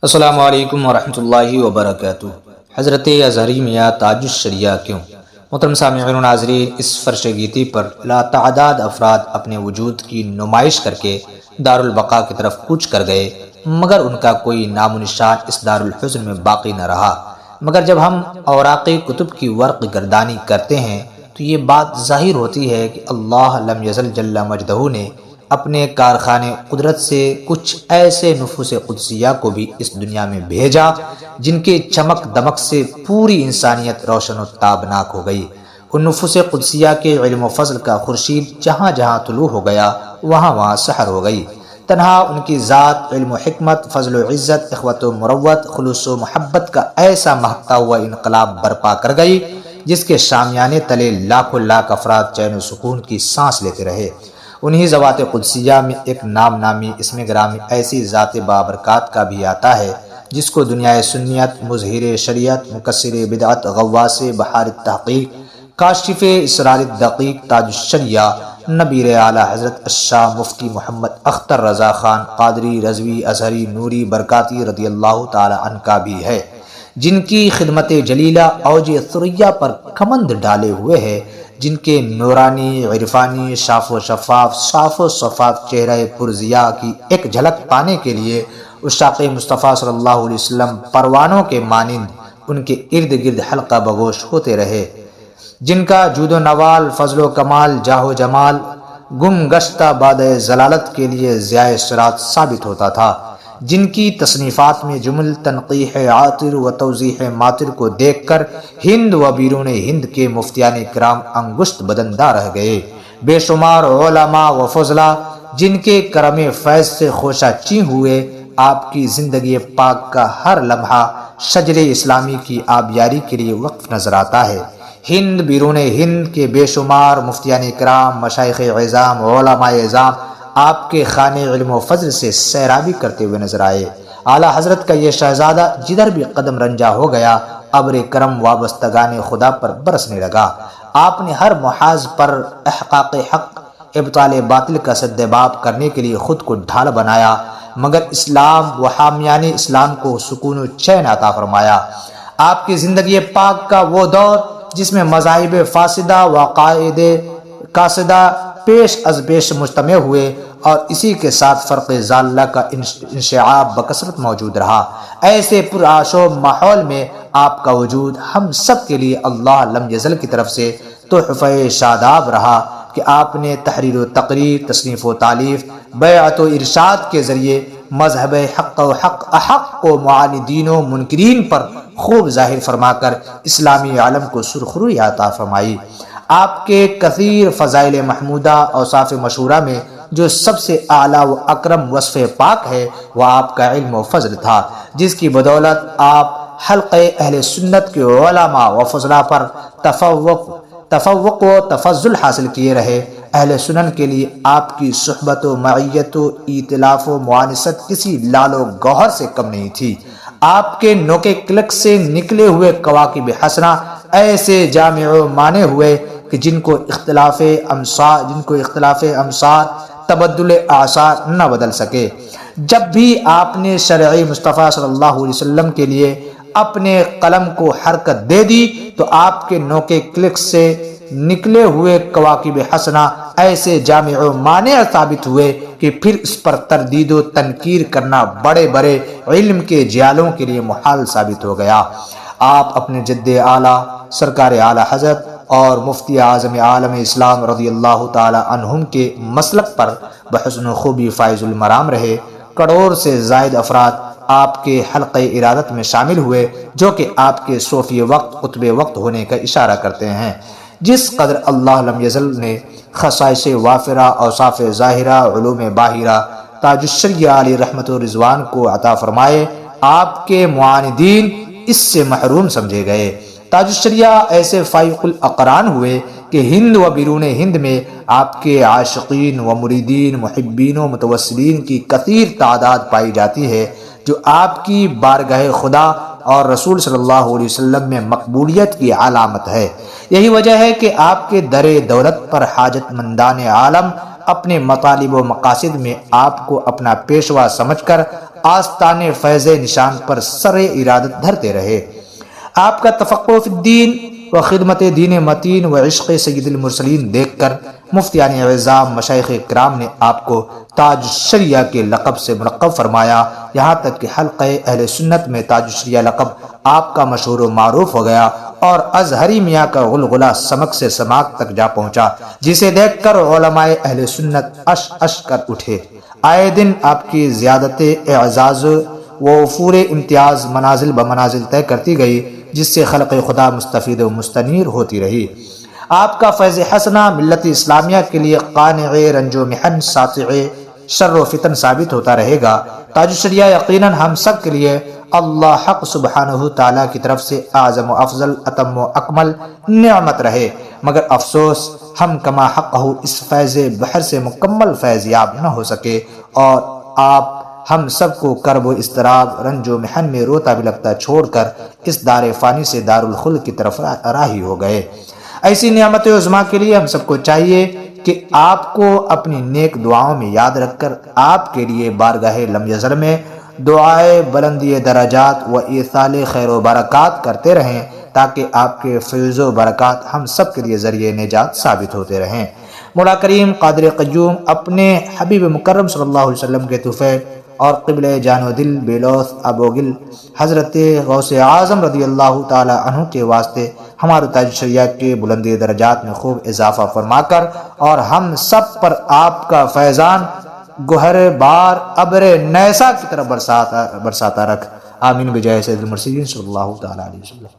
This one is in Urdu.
السلام علیکم ورحمۃ اللہ وبرکاتہ۔ حضرت اظہری میاں تاج الشریعہ کیوں؟ محترم سامعین و ناظرین، اس فرش گیتی پر لاتعداد افراد اپنے وجود کی نمائش کر کے دارالبقاء کی طرف کوچ کر گئے، مگر ان کا کوئی نام و نشان اس دارالحزن میں باقی نہ رہا۔ مگر جب ہم اوراق کتب کی ورق گردانی کرتے ہیں تو یہ بات ظاہر ہوتی ہے کہ اللہ لم یزل جل مجدہ نے اپنے کارخانے قدرت سے کچھ ایسے نفوس قدسیہ کو بھی اس دنیا میں بھیجا جن کے چمک دمک سے پوری انسانیت روشن و تابناک ہو گئی۔ ان نفوس قدسیہ کے علم و فضل کا خورشید جہاں جہاں طلوع ہو گیا وہاں وہاں سحر ہو گئی۔ تنہا ان کی ذات علم و حکمت، فضل و عزت، اخوت و مروت، خلوص و محبت کا ایسا مہکتا ہوا انقلاب برپا کر گئی جس کے شامیانے تلے لاکھوں لاکھ افراد چین و سکون کی سانس لیتے رہے۔ انہی ذوات قدسیہ میں ایک نام نامی اسم گرامی ایسی ذات بابرکات کا بھی آتا ہے جس کو دنیا سنیت، مظہر شریعت، مکسر بدعت، غواص بحار التحقیق، کاشف اسرار الدقیق تاج الشریعہ نبیر اعلیٰ حضرت الشاہ مفتی محمد اختر رضا خان قادری رضوی ازہری نوری برکاتی رضی اللہ تعالی عنہ کا بھی ہے، جن کی خدمت جلیلہ اوج ثریا پر کمند ڈالے ہوئے ہے، جن کے نورانی عرفانی شاف و شفاف صاف و شفاف چہرہ پرضیاء کی ایک جھلک پانے کے لیے عشاق مصطفیٰ صلی اللہ علیہ وسلم پروانوں کے مانند ان کے ارد گرد حلقہ بگوش ہوتے رہے، جن کا جود و نوال، فضل و کمال، جاہ و جمال گم گشتہ بعد ضلالت کے لیے ضیاء صراط ثابت ہوتا تھا، جن کی تصنیفات میں جمل تنقیح عاطر و توضیح ماتر کو دیکھ کر ہند و بیرون ہند کے مفتیان کرام انگشت بدندہ رہ گئے، بے شمار علماء و فضلاء جن کے کرم فیض سے خوشہ چیں ہوئے، آپ کی زندگی پاک کا ہر لمحہ شجر اسلامی کی آبیاری کے لیے وقف نظر آتا ہے۔ ہند بیرون ہند کے بے شمار مفتیان کرام، مشائخ عظام، علماء عظام آپ کے خانے علم و فضل سے سیرابی کرتے ہوئے نظر آئے۔ اعلیٰ حضرت کا یہ شہزادہ جدھر بھی قدم رنجا ہو گیا ابر کرم وابستگان خدا پر برسنے لگا۔ آپ نے ہر محاذ پر احقاق حق، ابطال باطل کا سدباب کرنے کے لیے خود کو ڈھال بنایا، مگر اسلام و حامیان اسلام کو سکون و چین عطا فرمایا۔ آپ کی زندگی پاک کا وہ دور جس میں مذاہب فاسدہ و عقائد کاسدہ پیش از پیش مجتمع ہوئے اور اسی کے ساتھ فرق ضالہ کا انشعاب بکثرت موجود رہا، ایسے پرآشوب ماحول میں آپ کا وجود ہم سب کے لیے اللہ لم یزل کی طرف سے تحفہ شاداب رہا کہ آپ نے تحریر و تقریر، تصنیف و تالیف، بیعت و ارشاد کے ذریعے مذہب حق و حق احق کو معاندین و منکرین پر خوب ظاہر فرما کر اسلامی عالم کو سرخروئی عطا فرمائی۔ آپ کے کثیر فضائل محمودہ اوصاف مشہورہ میں جو سب سے اعلیٰ و اکرم وصف پاک ہے وہ آپ کا علم و فضل تھا، جس کی بدولت آپ حلقہ اہل سنت کے علماء و فضلاء پر تفوق و تفضل حاصل کیے رہے۔ اہل سنن کے لیے آپ کی صحبت و معیت و ائتلاف و معانست کسی لال و گوہر سے کم نہیں تھی۔ آپ کے نوکے کلک سے نکلے ہوئے کواکب حسنہ ایسے جامع و مانے ہوئے کہ جن کو اختلاف امصار تبدل اعصار نہ بدل سکے۔ جب بھی آپ نے شرع مصطفیٰ صلی اللہ علیہ وسلم کے لیے اپنے قلم کو حرکت دے دی تو آپ کے نوکے کلک سے نکلے ہوئے کواکب حسنہ ایسے جامع و مانع ثابت ہوئے کہ پھر اس پر تردید و تنکیر کرنا بڑے بڑے علم کے جیالوں کے لیے محال ثابت ہو گیا۔ آپ اپنے جد اعلیٰ سرکار اعلیٰ حضرت اور مفتی اعظم عالم اسلام رضی اللہ تعالی عنہم کے مسلک پر بحسن و خوبی فائز المرام رہے۔ کروڑ سے زائد افراد آپ کے حلقہ ارادت میں شامل ہوئے جو کہ آپ کے صوفی وقت قطب وقت ہونے کا اشارہ کرتے ہیں۔ جس قدر اللہ لم یزل نے خصائص وافرہ، اوصاف ظاہرہ، علوم باہرہ تاج الشریعہ علی رحمت و رضوان کو عطا فرمائے، آپ کے معاندین اس سے محروم سمجھے گئے۔ تاج الشریعہ ایسے فائق الاقران ہوئے کہ ہند و بیرون ہند میں آپ کے عاشقین و مریدین، محبین و متوسلین کی کثیر تعداد پائی جاتی ہے جو آپ کی بارگاہ خدا اور رسول صلی اللہ علیہ وسلم میں مقبولیت کی علامت ہے۔ یہی وجہ ہے کہ آپ کے در دولت پر حاجت مندان عالم اپنے مطالب و مقاصد میں آپ کو اپنا پیشوا سمجھ کر آستانے فیض نشان پر سر ارادت دھرتے رہے۔ آپ کا تفقہ فی الدین و خدمت دین متین و عشق سید المرسلین دیکھ کر مفتیان اعظام مشائخ کرام نے آپ کو تاج الشریعہ کے لقب سے ملقب فرمایا، یہاں تک کہ حلقہ اہل سنت میں تاج الشریعہ لقب آپ کا مشہور و معروف ہو گیا اور ازہری میاں کا غلغلہ سمک سے سماک تک جا پہنچا، جسے دیکھ کر علماء اہل سنت اش اش کر اٹھے۔ آئے دن آپ کی زیادت اعزاز و وفور امتیاز منازل بمنازل طے کرتی گئی، جس سے خلق خدا مستفید و مستنیر ہوتی رہی۔ آپ کا فیض حسنہ ملت اسلامیہ کے لیے قانع رنج و محن ساطع شر و فتن ثابت ہوتا رہے گا۔ تاج الشریعہ یقیناً ہم سب کے لیے اللہ حق سبحانہ تعالیٰ کی طرف سے اعظم و افضل اتم و اکمل نعمت رہے، مگر افسوس ہم کما حق ہو اس فیض بحر سے مکمل فیض یاب نہ ہو سکے، اور آپ ہم سب کو کرب و اضطراب رنج و محن میں روتا بلکتا چھوڑ کر اس دار فانی سے دار الخلد کی طرف راہی ہو گئے۔ ایسی نعمت عظمیٰ کے لیے ہم سب کو چاہیے کہ آپ کو اپنی نیک دعاؤں میں یاد رکھ کر آپ کے لیے بارگاہ لم یزل میں دعائے بلندی درجات و ایصال خیر و برکات کرتے رہیں، تاکہ آپ کے فیض و برکات ہم سب کے لیے ذریعہ نجات ثابت ہوتے رہیں۔ مولا کریم قادر قیوم اپنے حبیب مکرم صلی اللہ علیہ وسلم کے طفیل اور قبل جان و دل بے لوث ابوگل حضرت غوث اعظم رضی اللہ تعالی عنہ کے واسطے ہمارے تاج شریعہ کے بلندی درجات میں خوب اضافہ فرما کر اور ہم سب پر آپ کا فیضان گہر بار ابر نیسا کی طرف برساتا رکھ، آمین بجائے سید المرسلین صلی اللہ تعالی علیہ وسلم۔